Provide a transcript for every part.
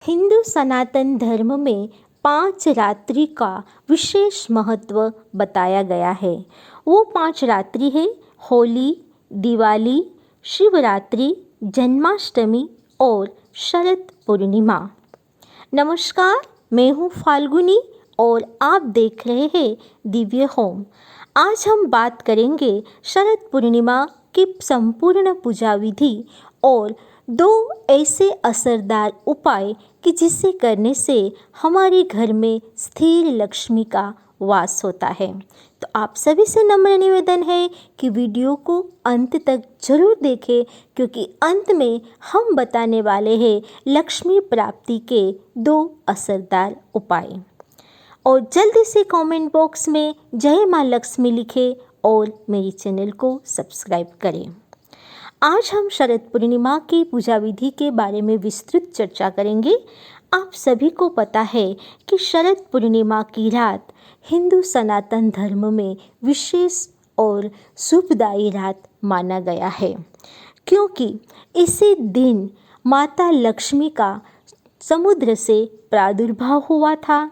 हिंदू सनातन धर्म में 5 रात्रि का विशेष महत्व बताया गया है। वो 5 रात्रि है होली, दिवाली, शिवरात्रि, जन्माष्टमी और शरद पूर्णिमा। नमस्कार, मैं हूँ फाल्गुनी और आप देख रहे हैं दिव्य होम। आज हम बात करेंगे शरद पूर्णिमा की संपूर्ण पूजा विधि और 2 ऐसे असरदार उपाय कि जिसे करने से हमारे घर में स्थिर लक्ष्मी का वास होता है। तो आप सभी से नम्र निवेदन है कि वीडियो को अंत तक जरूर देखें, क्योंकि अंत में हम बताने वाले हैं लक्ष्मी प्राप्ति के 2 असरदार उपाय। और जल्दी से कमेंट बॉक्स में जय माँ लक्ष्मी लिखें और मेरी चैनल को सब्सक्राइब करें। आज हम शरद पूर्णिमा की पूजा विधि के बारे में विस्तृत चर्चा करेंगे। आप सभी को पता है कि शरद पूर्णिमा की रात हिंदू सनातन धर्म में विशेष और शुभदायी रात माना गया है, क्योंकि इसी दिन माता लक्ष्मी का समुद्र से प्रादुर्भाव हुआ था।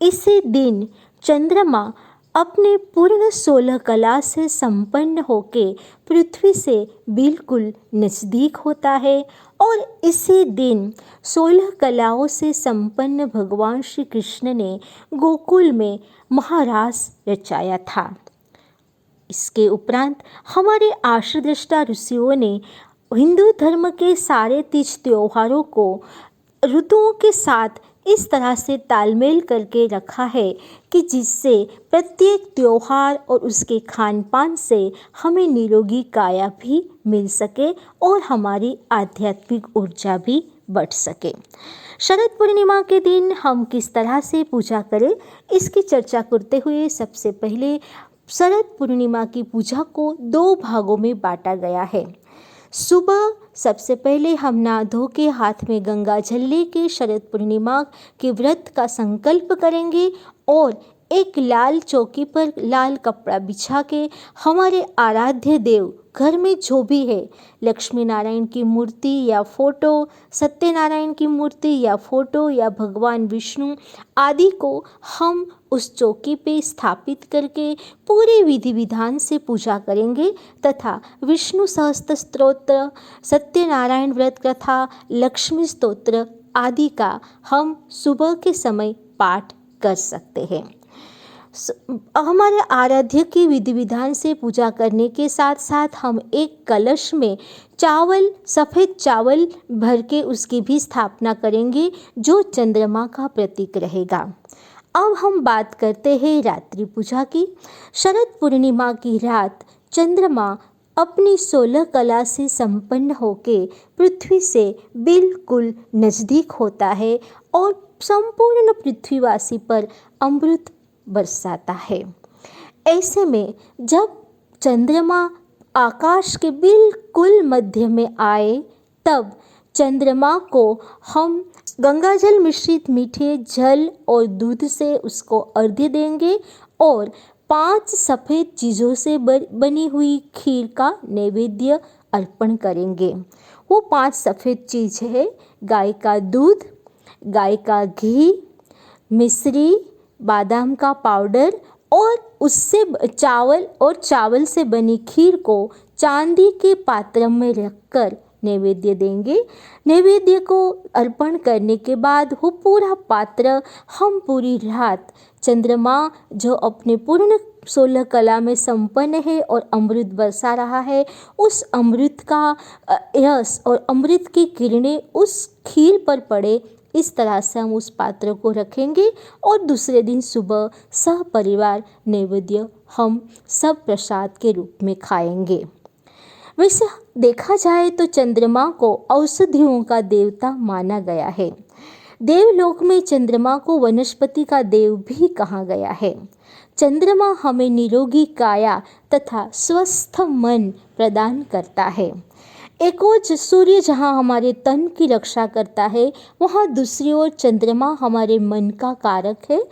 इसी दिन चंद्रमा अपने पूर्ण 16 कला से संपन्न होके पृथ्वी से बिल्कुल नज़दीक होता है और इसी दिन 16 कलाओं से संपन्न भगवान श्री कृष्ण ने गोकुल में महारास रचाया था। इसके उपरांत हमारे आर्षदृष्टा ऋषियों ने हिंदू धर्म के सारे तीज त्योहारों को ऋतुओं के साथ इस तरह से तालमेल करके रखा है कि जिससे प्रत्येक त्योहार और उसके खान पान से हमें निरोगी काया भी मिल सके और हमारी आध्यात्मिक ऊर्जा भी बढ़ सके। शरद पूर्णिमा के दिन हम किस तरह से पूजा करें, इसकी चर्चा करते हुए सबसे पहले शरद पूर्णिमा की पूजा को 2 भागों में बांटा गया है। सुबह सबसे पहले हम नहा धो के हाथ में गंगा जल लेके शरद पूर्णिमा के व्रत का संकल्प करेंगे और एक लाल चौकी पर लाल कपड़ा बिछा के हमारे आराध्य देव घर में जो भी है, लक्ष्मी नारायण की मूर्ति या फोटो, सत्यनारायण की मूर्ति या फोटो या भगवान विष्णु आदि को हम उस चौकी पे स्थापित करके पूरे विधि विधान से पूजा करेंगे तथा विष्णु सहस्त्र स्तोत्र, सत्यनारायण व्रत कथा, लक्ष्मी स्तोत्र आदि का हम सुबह के समय पाठ कर सकते हैं। हमारे आराध्य की विधि विधान से पूजा करने के साथ साथ हम एक कलश में चावल, सफ़ेद चावल भर के उसकी भी स्थापना करेंगे, जो चंद्रमा का प्रतीक रहेगा। अब हम बात करते हैं रात्रि पूजा की। शरद पूर्णिमा की रात चंद्रमा अपनी 16 कला से संपन्न होके पृथ्वी से बिल्कुल नज़दीक होता है और संपूर्ण पृथ्वीवासी पर अमृत बरसाता है। ऐसे में जब चंद्रमा आकाश के बिल्कुल मध्य में आए, तब चंद्रमा को हम गंगाजल मिश्रित मीठे जल और दूध से उसको अर्घ्य देंगे और 5 सफ़ेद चीज़ों से बनी हुई खीर का नैवेद्य अर्पण करेंगे। वो 5 सफ़ेद चीज़ है गाय का दूध, गाय का घी, मिश्री, बादाम का पाउडर और उससे चावल से बनी खीर को चांदी के पात्र में रखकर नैवेद्य देंगे। नैवेद्य को अर्पण करने के बाद वो पूरा पात्र हम पूरी रात चंद्रमा जो अपने पूर्ण 16 कला में संपन्न है और अमृत बरसा रहा है, उस अमृत का रस और अमृत की किरणें उस खीर पर पड़े, इस तरह से हम उस पात्र को रखेंगे और दूसरे दिन सुबह सहपरिवार नैवेद्य हम सब प्रसाद के रूप में खाएंगे। वैसे देखा जाए तो चंद्रमा को औषधियों का देवता माना गया है। देवलोक में चंद्रमा को वनस्पति का देव भी कहा गया है। चंद्रमा हमें निरोगी काया तथा स्वस्थ मन प्रदान करता है। एक ओर सूर्य जहाँ हमारे तन की रक्षा करता है, वहाँ दूसरी ओर चंद्रमा हमारे मन का कारक है।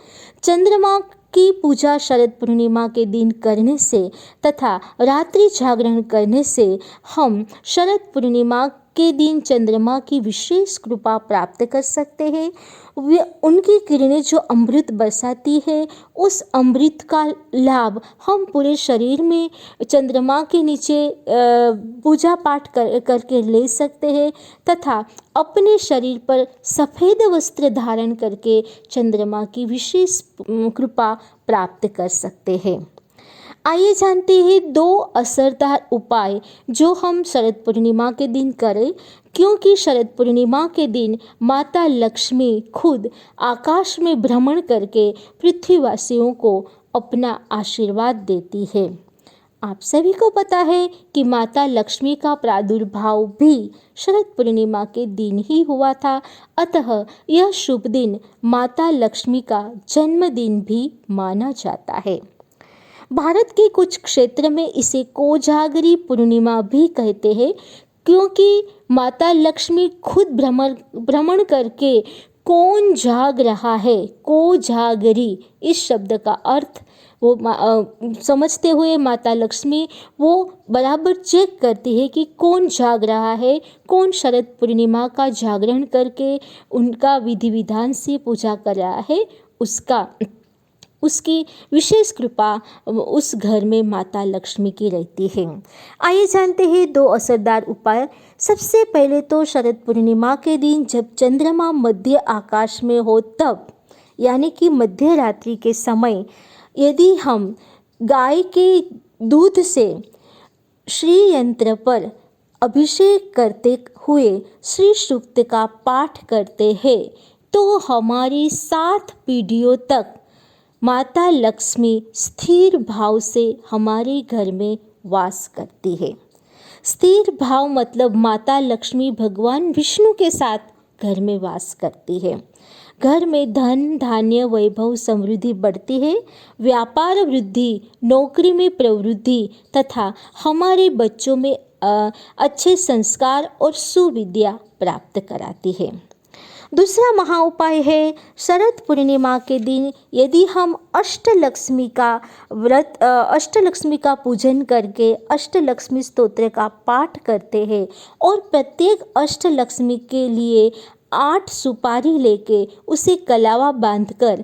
चंद्रमा की पूजा शरद पूर्णिमा के दिन करने से तथा रात्रि जागरण करने से हम शरद पूर्णिमा के दिन चंद्रमा की विशेष कृपा प्राप्त कर सकते हैं। वे उनकी किरणें जो अमृत बरसाती है, उस अमृत का लाभ हम पूरे शरीर में चंद्रमा के नीचे पूजा पाठ करके ले सकते हैं तथा अपने शरीर पर सफ़ेद वस्त्र धारण करके चंद्रमा की विशेष कृपा प्राप्त कर सकते हैं। आइए जानते हैं 2 असरदार उपाय जो हम शरद पूर्णिमा के दिन करें, क्योंकि शरद पूर्णिमा के दिन माता लक्ष्मी खुद आकाश में भ्रमण करके पृथ्वीवासियों को अपना आशीर्वाद देती है। आप सभी को पता है कि माता लक्ष्मी का प्रादुर्भाव भी शरद पूर्णिमा के दिन ही हुआ था, अतः यह शुभ दिन माता लक्ष्मी का जन्मदिन भी माना जाता है। भारत के कुछ क्षेत्र में इसे कोजागरी पूर्णिमा भी कहते हैं, क्योंकि माता लक्ष्मी खुद भ्रमण करके कौन जाग रहा है, कोजागरी इस शब्द का अर्थ वो समझते हुए माता लक्ष्मी वो बराबर चेक करती है कि कौन जाग रहा है, कौन शरद पूर्णिमा का जागरण करके उनका विधि विधान से पूजा कर रहा है, उसकी विशेष कृपा उस घर में माता लक्ष्मी की रहती है। आइए जानते हैं 2 असरदार उपाय। सबसे पहले तो शरद पूर्णिमा के दिन जब चंद्रमा मध्य आकाश में हो तब, यानी कि मध्य रात्रि के समय, यदि हम गाय के दूध से श्री यंत्र पर अभिषेक करते हुए श्री सूक्त का पाठ करते हैं तो हमारी 7 पीढ़ियों तक माता लक्ष्मी स्थिर भाव से हमारे घर में वास करती है। स्थिर भाव मतलब माता लक्ष्मी भगवान विष्णु के साथ घर में वास करती है। घर में धन धान्य वैभव समृद्धि बढ़ती है, व्यापार वृद्धि, नौकरी में प्रवृत्ति तथा हमारे बच्चों में अच्छे संस्कार और सुविद्या प्राप्त कराती है। दूसरा महा उपाय है, शरद पूर्णिमा के दिन यदि हम अष्टलक्ष्मी का पूजन करके अष्टलक्ष्मी स्तोत्र का पाठ करते हैं और प्रत्येक अष्टलक्ष्मी के लिए 8 सुपारी लेके उसे कलावा बांधकर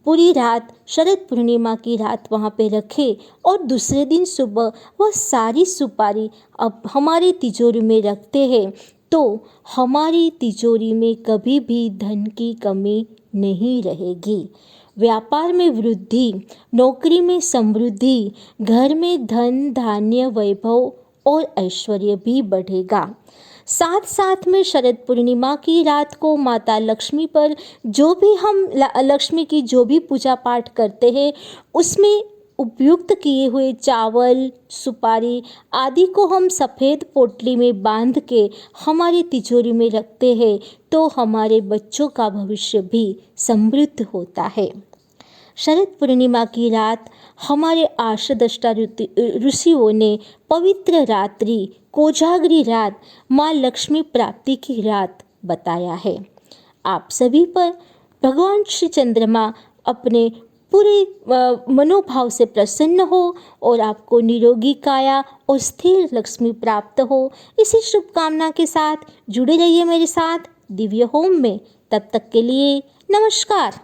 पूरी रात शरद पूर्णिमा की रात वहाँ पे रखें और दूसरे दिन सुबह वह सारी सुपारी अब हमारी तिजोरी में रखते हैं तो हमारी तिजोरी में कभी भी धन की कमी नहीं रहेगी। व्यापार में वृद्धि, नौकरी में समृद्धि, घर में धन धान्य वैभव और ऐश्वर्य भी बढ़ेगा। साथ साथ में शरद पूर्णिमा की रात को माता लक्ष्मी पर जो भी हम लक्ष्मी की जो भी पूजा पाठ करते हैं उसमें उपयुक्त किए हुए चावल, सुपारी आदि को हम सफ़ेद पोटली में बांध के हमारी तिजोरी में रखते हैं तो हमारे बच्चों का भविष्य भी समृद्ध होता है। शरद पूर्णिमा की रात हमारे आर्षदष्टा ऋषियों ने पवित्र रात्रि, कोजागरी रात, माँ लक्ष्मी प्राप्ति की रात बताया है। आप सभी पर भगवान श्री चंद्रमा अपने पूरे मनोभाव से प्रसन्न हो और आपको निरोगी काया और स्थिर लक्ष्मी प्राप्त हो। इसी शुभकामना के साथ जुड़े रहिए मेरे साथ दिव्य होम में। तब तक के लिए नमस्कार।